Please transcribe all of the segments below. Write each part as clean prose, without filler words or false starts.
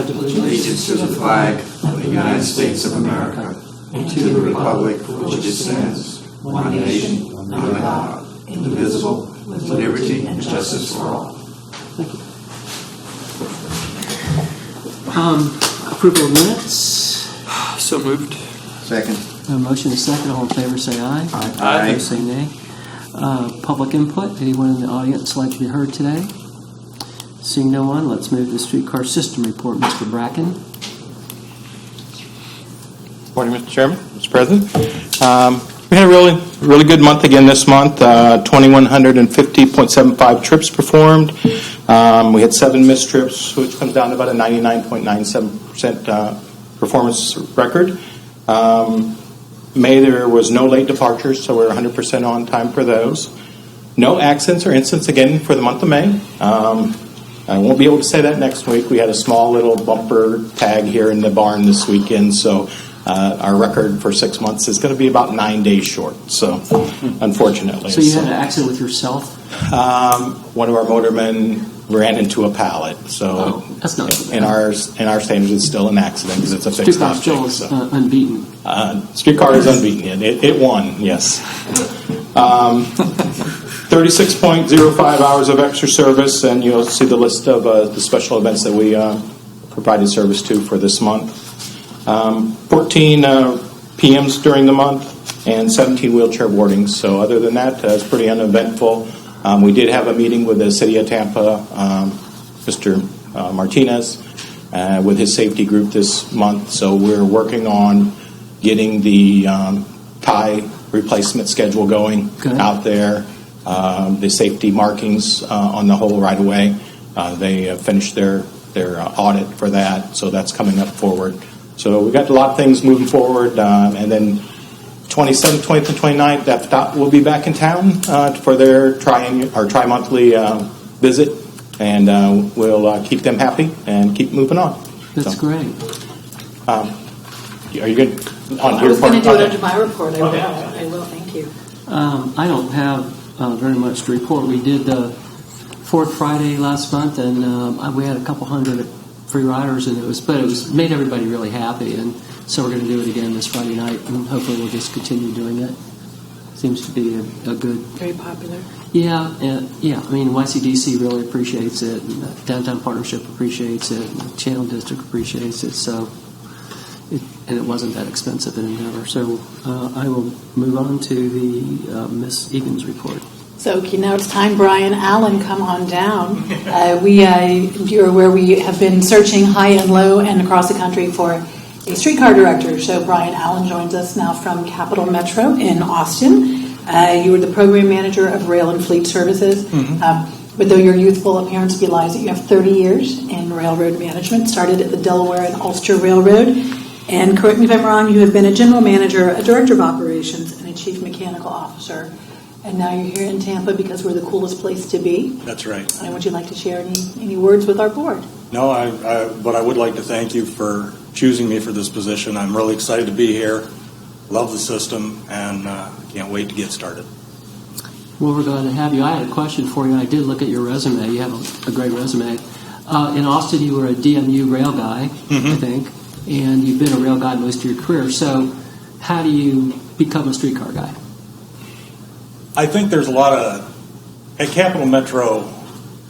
pledge allegiance to the flag of the United States of America and to the republic for which it stands, one nation, under God, indivisible, with liberty and justice for all. Thank you. Approval of minutes. So moved. Second. A motion is second. All in favor say aye. Aye. Opposed say nay. Public input. Anyone in the audience like to be heard today? Seeing no one, let's move to the streetcar system report. Mr. Bracken. Morning, Mr. Chairman, Mr. President. We had a really good month again this month. 2,150.75 trips performed. We had 7 missed trips, which comes down to about a 99.97% performance record. May there was no late departures, so we're 100% on time for those. No accidents or incidents again for the month of May. I won't be able to say that next week. We had a small little bumper tag here in the barn this weekend, so our record for 6 months is going to be about 9 days short, so unfortunately. So you had an accident with yourself? One of our motormen ran into a pallet, so that's not in our standards it's still an accident because it's a fixed object. Streetcar still is unbeaten. Streetcar is unbeaten. It won, yes. 36.05 hours of extra service, and you'll see the list of the special events that we provided service to for this month. 14 PMs during the month, and 17 wheelchair boardings. So other than that, it's pretty uneventful. We did have a meeting with the City of Tampa, Mr. Martinez, with his safety group this month. So we're working on getting the tie replacement schedule going out there. The safety markings on the whole right away. They finished their audit for that, so that's coming up forward. So we've got a lot of things moving forward, and then 27th, 20th, and 29th, FDOT will be back in town for their tri-monthly visit, and we'll keep them happy and keep moving on. That's great. Are you good on I your part? was going to do it under my report. I will. Thank you. I don't have very much to report. We did the fourth Friday last month, and we had a couple hundred free riders, and it made everybody really happy. And so we're going to do it again this Friday night, and hopefully we'll just continue doing it. Seems to be a good. Very popular. Yeah. I mean, YCDC really appreciates it, and the Downtown Partnership appreciates it, and the Channel District appreciates it. So. And it wasn't that expensive an endeavor. So I will move on to the Miss Egan's report. So now it's time, Brian Allen, come on down. You're aware we have been searching high and low and across the country for a streetcar director. So Brian Allen joins us now from Capital Metro in Austin. You were the program manager of Rail and Fleet Services. Mm-hmm. But though your youthful appearance belies that you have 30 years in railroad management, started at the Delaware and Ulster Railroad. And correct me if I'm wrong, you have been a general manager, a director of operations, and a chief mechanical officer. And now you're here in Tampa because we're the coolest place to be. That's right. And would you like to share any words with our board? No, but I would like to thank you for choosing me for this position. I'm really excited to be here. Love the system, and can't wait to get started. Well, we're glad to have you. I had a question for you. I did look at your resume. You have a great resume. In Austin, you were a DMU rail guy, I think. And you've been a rail guy most of your career. So how do you become a streetcar guy? I think there's a lot of... At Capital Metro,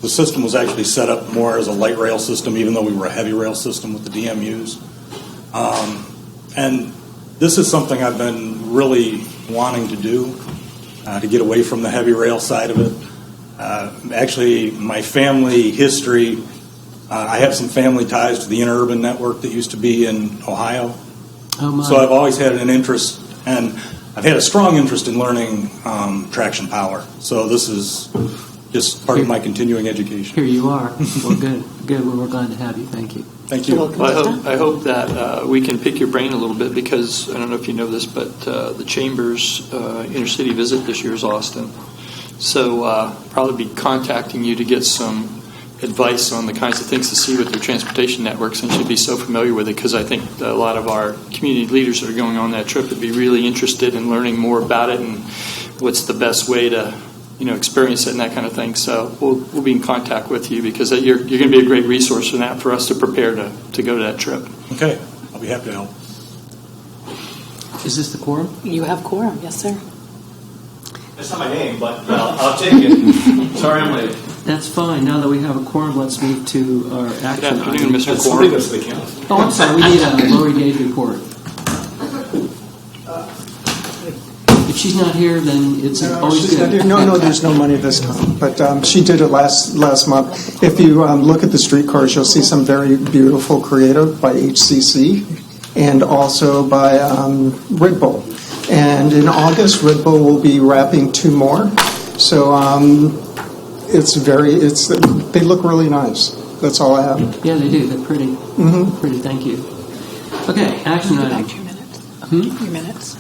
the system was actually set up more as a light rail system, even though we were a heavy rail system with the DMUs. And this is something I've been really wanting to do, to get away from the heavy rail side of it. Actually, my family history... I have some family ties to the interurban network that used to be in Ohio. Oh my. So I've always had an interest, and I've had a strong interest in learning traction power. So this is just part of my continuing education. Here you are. Well, good. Well, we're glad to have you. Thank you. Thank you. Well, I hope that we can pick your brain a little bit because, I don't know if you know this, but the Chamber's intercity visit this year is Austin. So probably be contacting you to get some advice on the kinds of things to see with their transportation networks, and should be so familiar with it because I think a lot of our community leaders that are going on that trip would be really interested in learning more about it and what's the best way to experience it and that kind of thing. So we'll be in contact with you because you're going to be a great resource for that for us to prepare to go to that trip. Okay, I'll be happy to help. Is this the quorum? You have quorum, yes, sir. That's not my name, but I'll take it. Sorry I'm late. That's fine. Now that we have a quorum, let's move to our Good action afternoon, item. Mr. Somebody Quorum. goes to the count. Oh, I'm sorry. We need a Lori Gage report. If she's not here, then it's always good. No, there's no money this time. But she did it last month. If you look at the streetcars, you'll see some very beautiful creative by HCC and also by Red Bull. And in August, Red Bull will be wrapping 2 more. So they look really nice. That's all I have. Yeah, they do. They're pretty. Mm-hmm. Pretty. Thank you. Okay, action Go item. back to your minutes. Your minutes.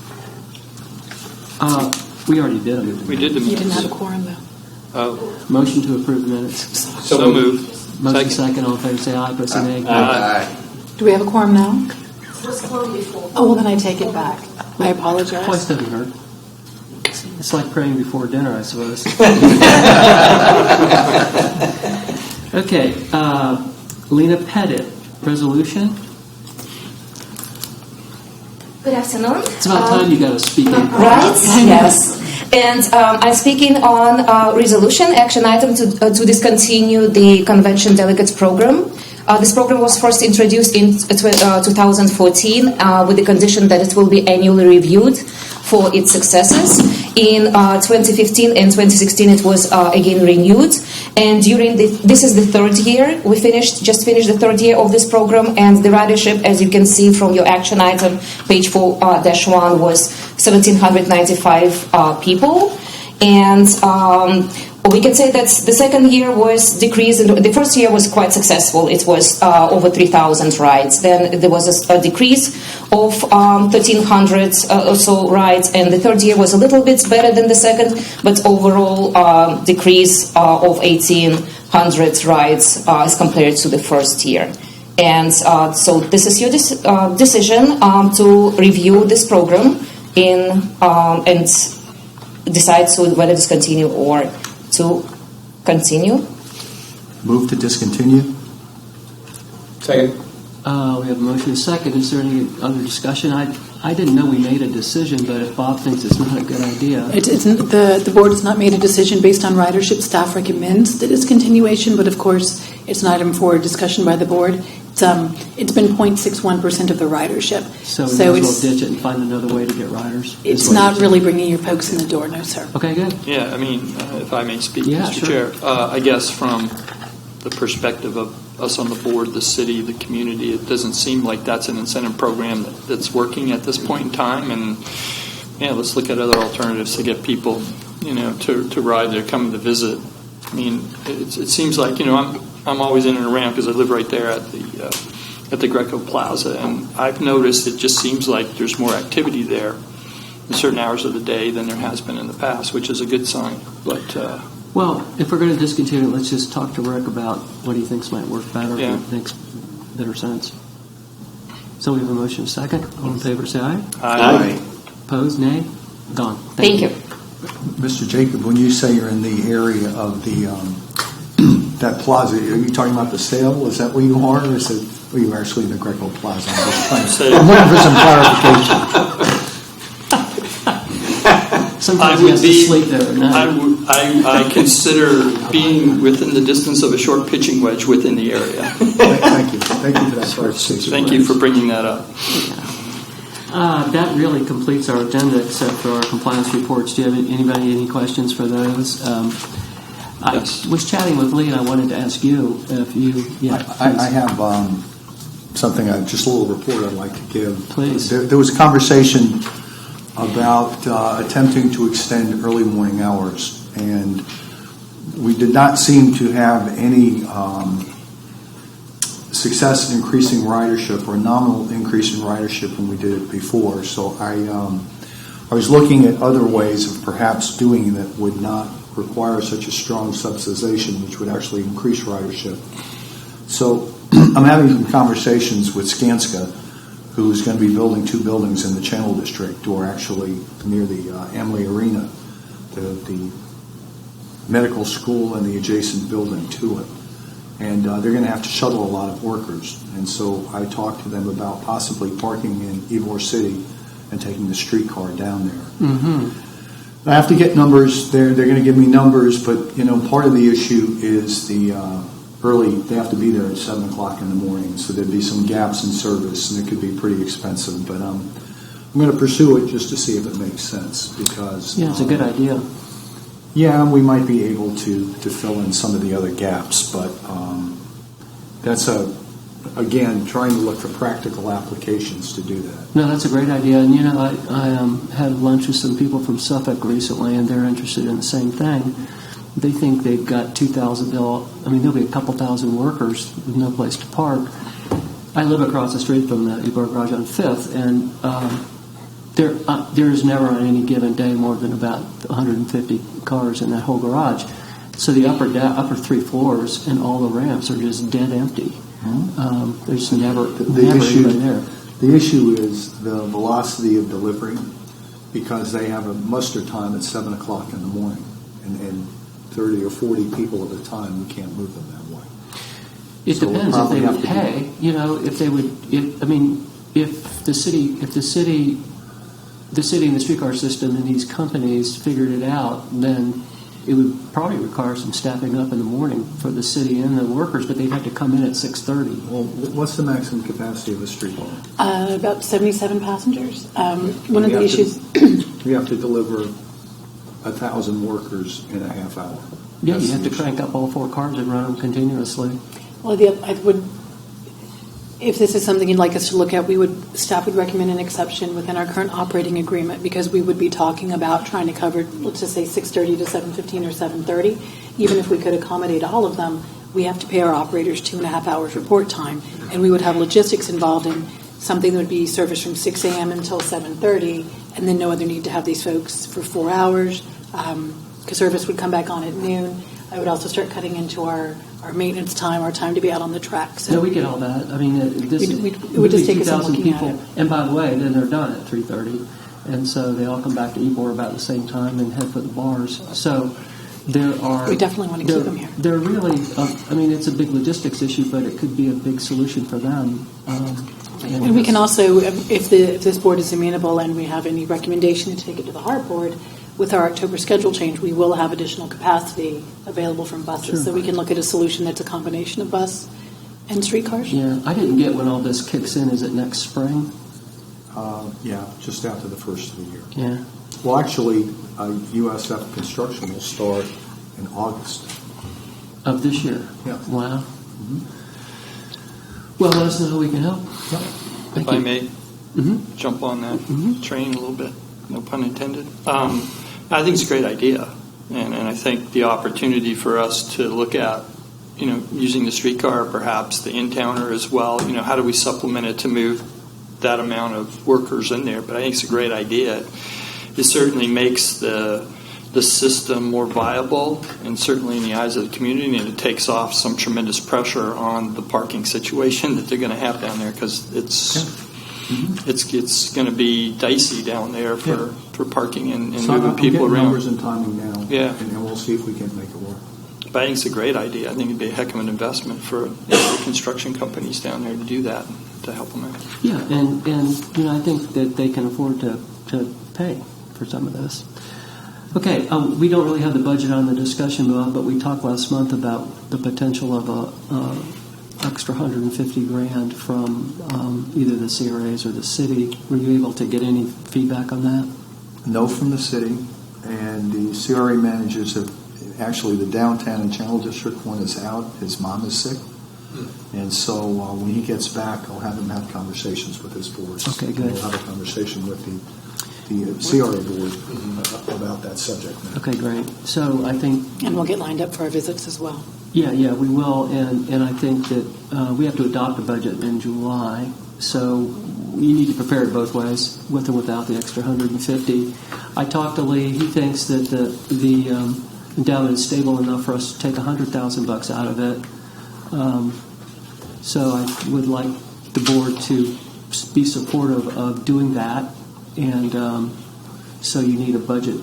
We already did them. We did the You didn't minutes. have a quorum, though. Oh, Motion to approve the minutes. so moved. Motion second. All in favor, say aye. Opposed, say nay. Aye. Do we have a quorum now? Oh, well, then I take it back. I apologize. Twice doesn't hurt. It's like praying before dinner, I suppose. Okay, Lena Pettit, resolution. Good afternoon. It's about time you got to speak in. Right? Yes. And I'm speaking on resolution action item to discontinue the convention delegates program. This program was first introduced in 2014 with the condition that it will be annually reviewed for its successes. In 2015 and 2016, it was again renewed. And this is the 3rd year. We just finished the 3rd year of this program, and the ridership, as you can see from your action item, page 4-1, was 1,795 people. And we can say that the 2nd year was decreased. The 1st year was quite successful. It was over 3,000 rides. Then there was a decrease of 1,300 or so rides, and the 3rd year was a little bit better than the 2nd, but overall decrease of 1,800 rides as compared to the 1st year. And so this is your decision to review this program and decide whether to discontinue or to continue. Move to discontinue. Second. We have a motion and a second. Is there any other discussion? I didn't know we made a decision, but if Bob thinks it's not a good idea. The board has not made a decision based on ridership. Staff recommends the discontinuation, but of course, it's an item for discussion by the board. It's been 0.61% of the ridership. So we might as well ditch it and find another way to get riders. It's not really bringing your folks in the door, no, sir. Okay, good. Yeah, I mean, if I may speak, Yeah, Mr. sure. Chair, I guess from the perspective of us on the board, the city, the community, it doesn't seem like that's an incentive program that's working at this point in time. And yeah, let's look at other alternatives to get people, to ride there, come to visit. I mean, it seems like I'm always in and around because I live right there at the Greco Plaza, and I've noticed it just seems like there's more activity there in certain hours of the day than there has been in the past, which is a good sign. But Well, if we're going to discontinue it, let's just talk to Rick about what he thinks might work better, Yeah. what makes better sense. So we have a motion and a second. All in favor, say aye. Aye. Opposed, nay? Gone. Thank you. Mr. Jacob, when you say you're in the area of the that plaza, are you talking about the sale? Is that where you are, or is it are you actually in the Greco Plaza? I'm just trying to. I'm looking for some clarification. Sometimes he has to sleep there at night. I consider being within the distance of a short pitching wedge within the area. Thank you for that clarification. Thank you for bringing that up. That really completes our agenda, except for our compliance reports. Do you have any questions for those? Yes. I was chatting with Lee, and I wanted to ask you if you. Yeah, I have something, just a little report I'd like to give. Please. There was a conversation about attempting to extend early morning hours, and we did not seem to have any success in increasing ridership or nominal increase in ridership when we did it before. So I was looking at other ways of perhaps doing that would not require such a strong subsidization, which would actually increase ridership. So I'm having some conversations with Skanska, who's going to be building 2 buildings in the Channel District, or actually near the Amalie Arena, the medical school and the adjacent building to it. And they're going to have to shuttle a lot of workers. And so I talked to them about possibly parking in Ybor City and taking the streetcar down there. Mm-hmm. I have to get numbers. They're going to give me numbers, but part of the issue is the early. They have to be there at 7 o'clock in the morning, so there'd be some gaps in service, and it could be pretty expensive. But I'm going to pursue it just to see if it makes sense because it's a good idea. Yeah, we might be able to fill in some of the other gaps, but that's again trying to look for practical applications to do that. No, that's a great idea. And I had lunch with some people from Suffolk recently, and they're interested in the same thing. They think they've got 2,000. There'll be a couple thousand workers with no place to park. I live across the street from the Ybor Garage on 5th, and there is never on any given day more than about 150 cars in that whole garage. So the upper 3 floors and all the ramps are just dead empty. Mm-hmm. There's never anybody there. The issue is the velocity of delivery because they have a muster time at 7 o'clock in the morning, and 30 or 40 people at a time. We can't move them that way. It depends if they would pay. If they would. If the city and the streetcar system and these companies figured it out, then it would probably require some staffing up in the morning for the city and the workers, but they'd have to come in at 6:30. Well, what's the maximum capacity of a streetcar? About 77 passengers. One of the issues... You have to deliver 1,000 workers in a half hour. Yeah, you have to crank up all 4 cars and run them continuously. Well, if this is something you'd like us to look at, staff would recommend an exception within our current operating agreement because we would be talking about trying to cover, let's just say 6:30 to 7:15 or 7:30. Even if we could accommodate all of them, we have to pay our operators 2.5 hours report time, and we would have logistics involved in something that would be serviced from 6 a.m. until 7:30, and then no other need to have these folks for 4 hours because service would come back on at noon. I would also start cutting into our maintenance time, our time to be out on the track. So no, we get all that. I mean, it would just take us 2,000 looking people. at it. And by the way, then they're done at 3:30, and so they all come back to Ybor about the same time and head for the bars. So there are. We definitely want to keep them here. They're really. It's a big logistics issue, but it could be a big solution for them. And we can also, if this board is amenable and we have any recommendation to take it to the HART board, with our October schedule change, we will have additional capacity available from buses. Sure. So we can look at a solution that's a combination of bus and streetcars. Yeah, I didn't get when all this kicks in. Is it next spring? Yeah, just after the first of the year. Yeah. Well, actually, USF construction will start in August. Of this year? Yeah. Wow. Mm-hmm. Well, let us know how we can help. If I may jump on that train a little bit, no pun intended. I think it's a great idea, and I think the opportunity for us to look at, using the streetcar, perhaps the in-towner as well, how do we supplement it to move that amount of workers in there? But I think it's a great idea. It certainly makes the system more viable, and certainly in the eyes of the community, and it takes off some tremendous pressure on the parking situation that they're going to have down there because it's going to be dicey down there for parking and moving people I'm around. Numbers and timing now, and we'll see if we can make it work. But I think it's a great idea. I think it'd be a heck of an investment for construction companies down there to do that, to help them out. Yeah, and I think that they can afford to pay for some of this. Okay, we don't really have the budget on the discussion, but we talked last month about the potential of a extra $150,000 from either the CRAs or the city. Were you able to get any feedback on that? No from the city, and the CRA managers have actually the downtown and Channel District one is out. His mom is sick, and so when he gets back, I'll have him have conversations with his boards. Okay, good. We'll have a conversation with the CRA board about that subject matter. Okay, great. So I think... And we'll get lined up for our visits as well. Yeah, we will, and I think that we have to adopt a budget in July, so you need to prepare it both ways, with or without the extra $150,000. I talked to Lee. He thinks that the endowment is stable enough for us to take $100,000 out of it. So I would like the board to be supportive of doing that. And so you need a budget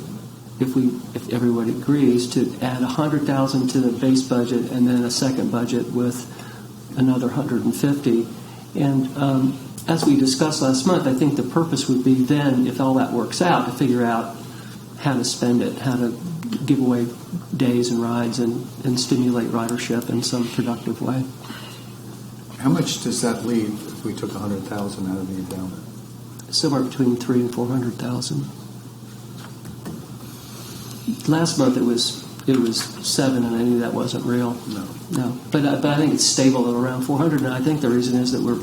if everybody agrees, to add $100,000 to the base budget and then a second budget with another 150. And as we discussed last month, I think the purpose would be then, if all that works out, to figure out how to spend it, how to give away days and rides and stimulate ridership in some productive way. How much does that leave if we took 100,000 out of the endowment? Somewhere between 300,000 and 400,000. Last month it was 7, and I knew that wasn't real. No. But I think it's stable at around 400, and I think the reason is that we're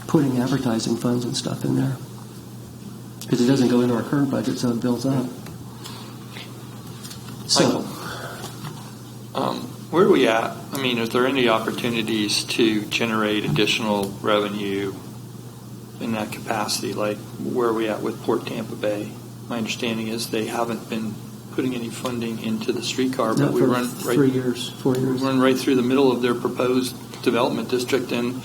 putting advertising funds and stuff in there because it doesn't go into our current budget, so it builds up. So, where are we at? I mean, is there any opportunities to generate additional revenue in that capacity? Like, where are we at with Port Tampa Bay? My understanding is they haven't been putting any funding into the streetcar, but we run 4 years. Run right through the middle of their proposed development district, and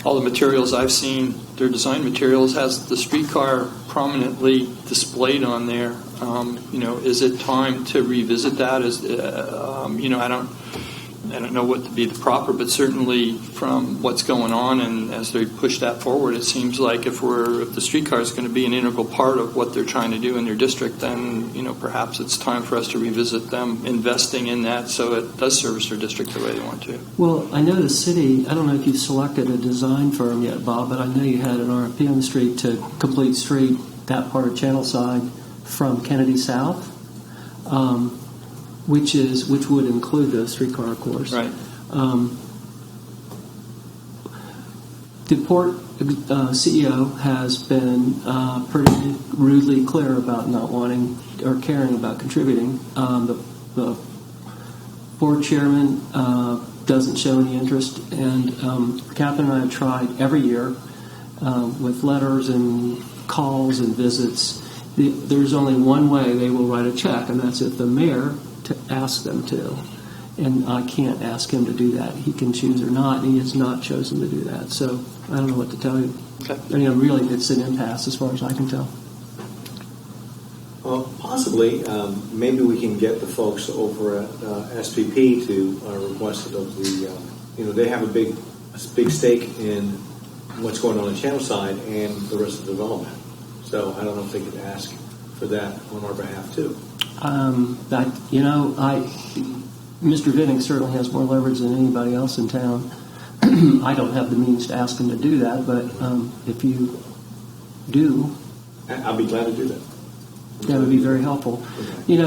all the materials I've seen, their design materials, has the streetcar prominently displayed on there. Is it time to revisit that? I don't know what to be the proper, but certainly from what's going on and as they push that forward, it seems like if the streetcar is going to be an integral part of what they're trying to do in their district, then perhaps it's time for us to revisit them investing in that so it does service their district the way they want to. Well, I know the city, I don't know if you've selected a design firm yet, Bob, but I know you had an RFP on the street to complete street, that part of Channelside from Kennedy South, which would include the streetcar, of course. Right. The Port CEO has been pretty rudely clear about not wanting or caring about contributing. The board chairman doesn't show any interest, and Catherine and I have tried every year with letters and calls and visits. There's only one way they will write a check, and that's if the mayor to ask them to. And I can't ask him to do that. He can choose or not, and he has not chosen to do that. So I don't know what to tell you. Okay. I mean, really, it's an impasse as far as I can tell. Well, possibly, maybe we can get the folks over at SPP to request it of the, they have a big stake in what's going on in Channelside and the rest of the development. So I don't know if they could ask for that on our behalf too. Mr. Vinnick certainly has more leverage than anybody else in town. I don't have the means to ask him to do that, but if you do, I'll be glad to do that. That would be very helpful. Okay.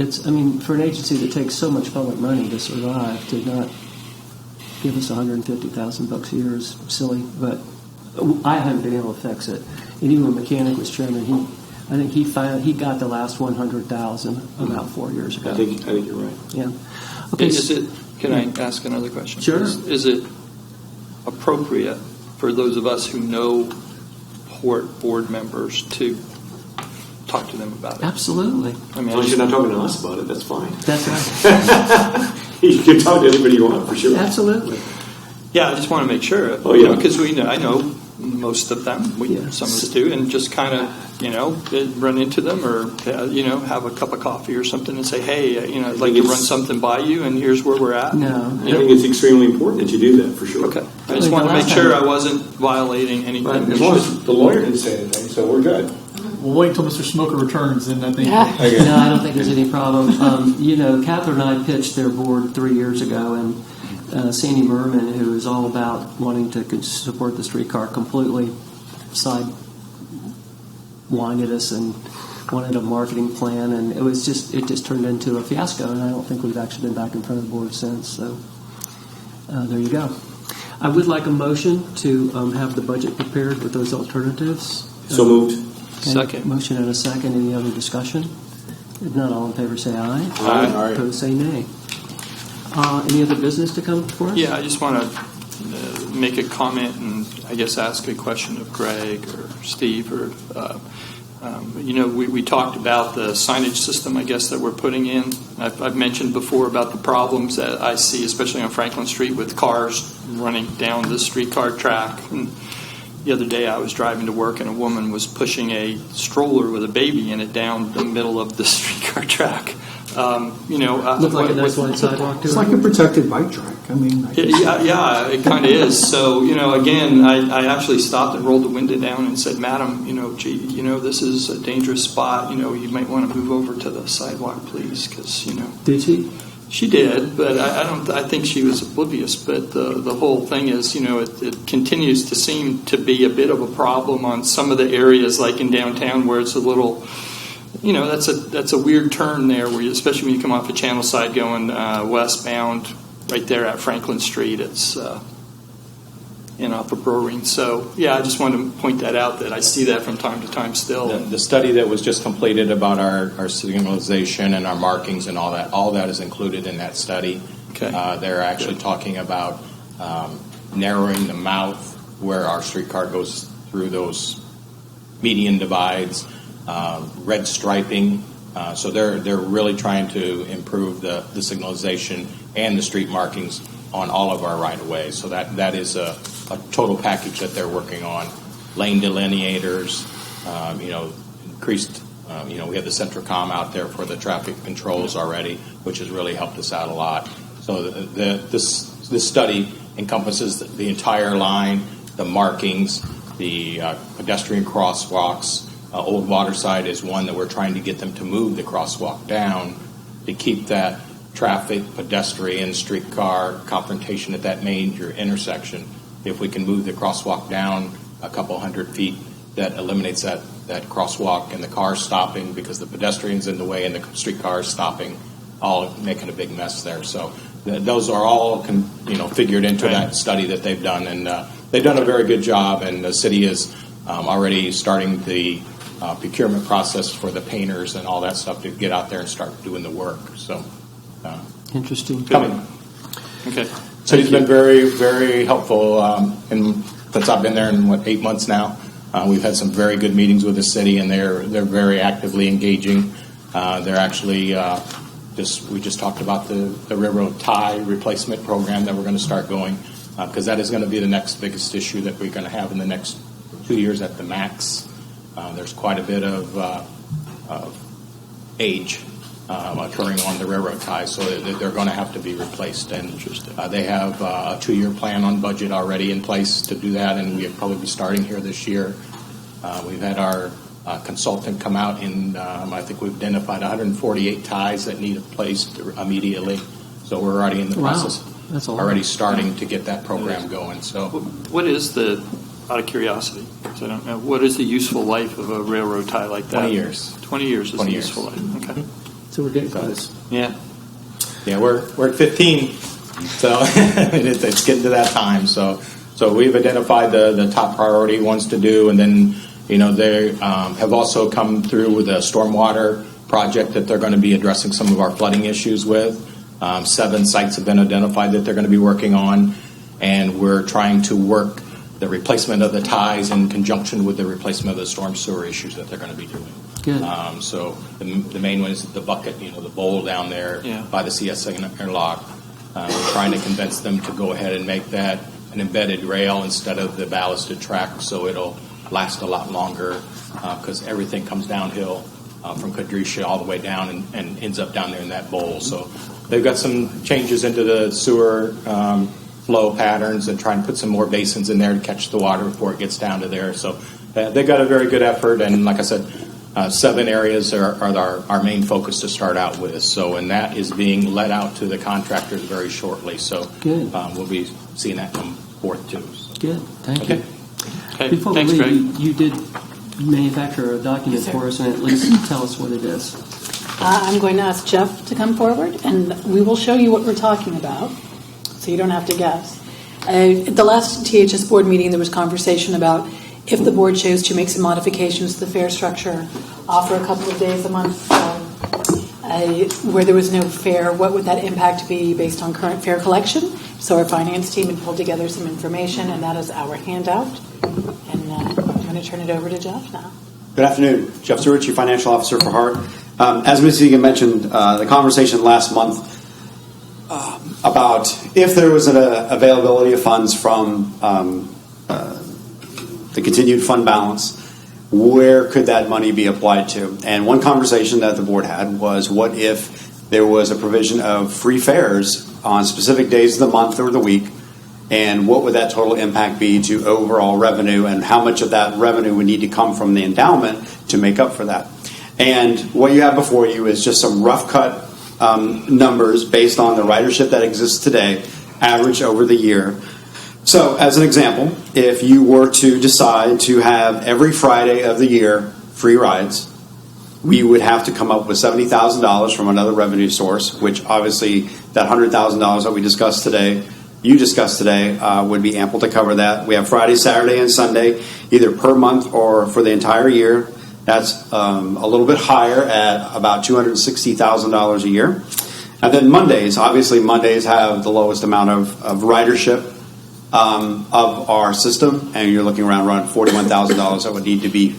It's for an agency that takes so much public money to survive, to not give us $150,000 a year is silly. But I haven't been able to fix it. And even when Mechanic was chairman, I think he got the last $100,000 about 4 years ago. I think you're right. Yeah. Okay. Can I ask another question? Sure. Is it appropriate for those of us who know Port board members to talk to them about it? Absolutely. I mean, as long as you're not talking to us about it, that's fine. That's right. You can talk to anybody you want, for sure. Absolutely. Yeah, I just want to make sure. Oh, yeah. Because I know most of them. Some of us do, and just kind of run into them or have a cup of coffee or something and say, hey, I'd like to run something by you, and here's where we're at. No. I think it's extremely important that you do that, for sure. Okay. I just want to make sure I wasn't violating anything. Right. As long as the lawyer didn't say anything, so we're good. We'll wait until Mr. Smoker returns, and I think. No, I don't think there's any problem. Catherine and I pitched their board 3 years ago, and Sandy Merman, who is all about wanting to support the streetcar, completely sidewinded us and wanted a marketing plan, and it just turned into a fiasco, and I don't think we've actually been back in front of the board since. So there you go. I would like a motion to have the budget prepared with those alternatives. So moved. Okay. Second. Motion and a second. Any other discussion? If not, all in favor say aye. Aye. Opposed say nay. Any other business to come before us? Yeah, I just want to make a comment and I guess ask a question of Greg or Steve or we talked about the signage system, I guess, that we're putting in. I've mentioned before about the problems that I see, especially on Franklin Street, with cars running down the streetcar track. And, the other day I was driving to work and a woman was pushing a stroller with a baby in it down the middle of the streetcar track. Looked like a nice wide sidewalk. It's like a protected bike track. I mean, yeah, it kind of is. So, again, I actually stopped and rolled the window down and said, "Madam, this is a dangerous spot. You might want to move over to the sidewalk, please, because Did she? She did, but I think she was oblivious. But the whole thing is, it continues to seem to be a bit of a problem on some of the areas, like in downtown, where it's a little. That's a weird turn there, especially when you come off a channel side going westbound, right there at Franklin Street. It's off of Browring. So I just wanted to point that out, that I see that from time to time still. The study that was just completed about our signalization and our markings and all that is included in that study. Okay. They're actually talking about narrowing the mouth where our streetcar goes through those median divides. Red striping, so they're really trying to improve the signalization and the street markings on all of our right-of-ways. So that is a total package that they're working on. Lane delineators, increased. We have the Centricom out there for the traffic controls already, which has really helped us out a lot. So this study encompasses the entire line, the markings, the pedestrian crosswalks. Old Waterside is one that we're trying to get them to move the crosswalk down to keep that traffic, pedestrian, streetcar confrontation at that major intersection. If we can move the crosswalk down a couple hundred feet, that eliminates that crosswalk and the cars stopping because the pedestrian's in the way and the streetcar is stopping, all making a big mess there. So those are all figured into that study that they've done, and they've done a very good job. And the city is already starting the procurement process for the painters and all that stuff to get out there and start doing the work. So interesting. Coming. Okay. City's been very, very helpful, since I've been there in 8 months now. We've had some very good meetings with the city, and they're very actively engaging. They're actually we just talked about the railroad tie replacement program that we're going to start going, because that is going to be the next biggest issue that we're going to have in the next 2 years at the max. There's quite a bit of age occurring on the railroad ties, so they're going to have to be replaced. And they have a 2-year plan on budget already in place to do that, and we'll probably be starting here this year. We've had our consultant come out, and I think we've identified 148 ties that need replaced immediately. So we're already in the process, already starting to get that program going. So, what is out of curiosity, because I don't know, what is the useful life of a railroad tie like that? 20 years. 20 years is the useful life. Okay. So we're getting close. Yeah, we're at 15, so it's getting to that time. So we've identified the top priority ones to do, and then they have also come through with a stormwater project that they're going to be addressing some of our flooding issues with. 7 sites have been identified that they're going to be working on, and we're trying to work the replacement of the ties in conjunction with the replacement of the storm sewer issues that they're going to be doing. Good. So the main one is the bucket, the bowl down there by the CS interlock. We're trying to convince them to go ahead and make that an embedded rail instead of the ballasted track, so it'll last a lot longer, because everything comes downhill from Kadrisha all the way down and ends up down there in that bowl. So they've got some changes into the sewer flow patterns and try and put some more basins in there to catch the water before it gets down to there. So they've got a very good effort, and like I said, 7 areas are our main focus to start out with. So, and that is being let out to the contractors very shortly. So good. We'll be seeing that come forth too. So. Good. Thank you. Okay. Before Thanks, we Greg. leave, you did manufacture a document Yes, for us, and at least tell us what it is. I'm going to ask Jeff to come forward, and we will show you what we're talking about, so you don't have to guess. At the last THS board meeting, there was conversation about if the board chose to make some modifications to the fare structure, offer a couple of days a month where there was no fare, what would that impact be based on current fare collection? So our finance team had pulled together some information, and that is our handout. And I'm going to turn it over to Jeff now. Good afternoon. Jeff Stewart, Chief Financial Officer for HART. As Ms. Egan mentioned, the conversation last month about if there was an availability of funds from the continued fund balance, where could that money be applied to? And one conversation that the board had was, what if there was a provision of free fares on specific days of the month or the week, and what would that total impact be to overall revenue, and how much of that revenue would need to come from the endowment to make up for that? And what you have before you is just some rough cut numbers based on the ridership that exists today, average over the year. So, as an example, if you were to decide to have every Friday of the year free rides, we would have to come up with $70,000 from another revenue source, which obviously that $100,000 that we discussed today, would be ample to cover that. We have Friday, Saturday, and Sunday, either per month or for the entire year. That's a little bit higher at about $260,000 a year. And then Mondays, obviously Mondays have the lowest amount of ridership of our system, and you're looking around $41,000 that would need to be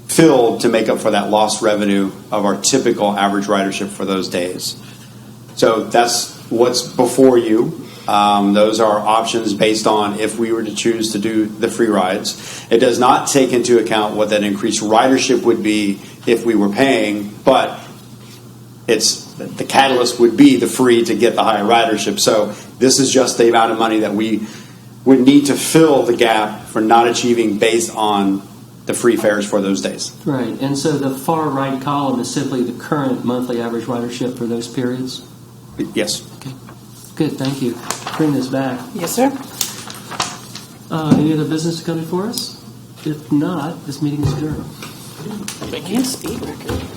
filled to make up for that lost revenue of our typical average ridership for those days. So that's what's before you. Those are options based on if we were to choose to do the free rides. It does not take into account what that increased ridership would be if we were paying, but the catalyst would be the free to get the higher ridership. So this is just the amount of money that we would need to fill the gap for not achieving based on the free fares for those days. Right, and so the far right column is simply the current monthly average ridership for those periods? Yes. Okay. Good, thank you. Bring this back. Yes, sir. Any other business to come before us? If not, this meeting is adjourned. Thank you. Speed record.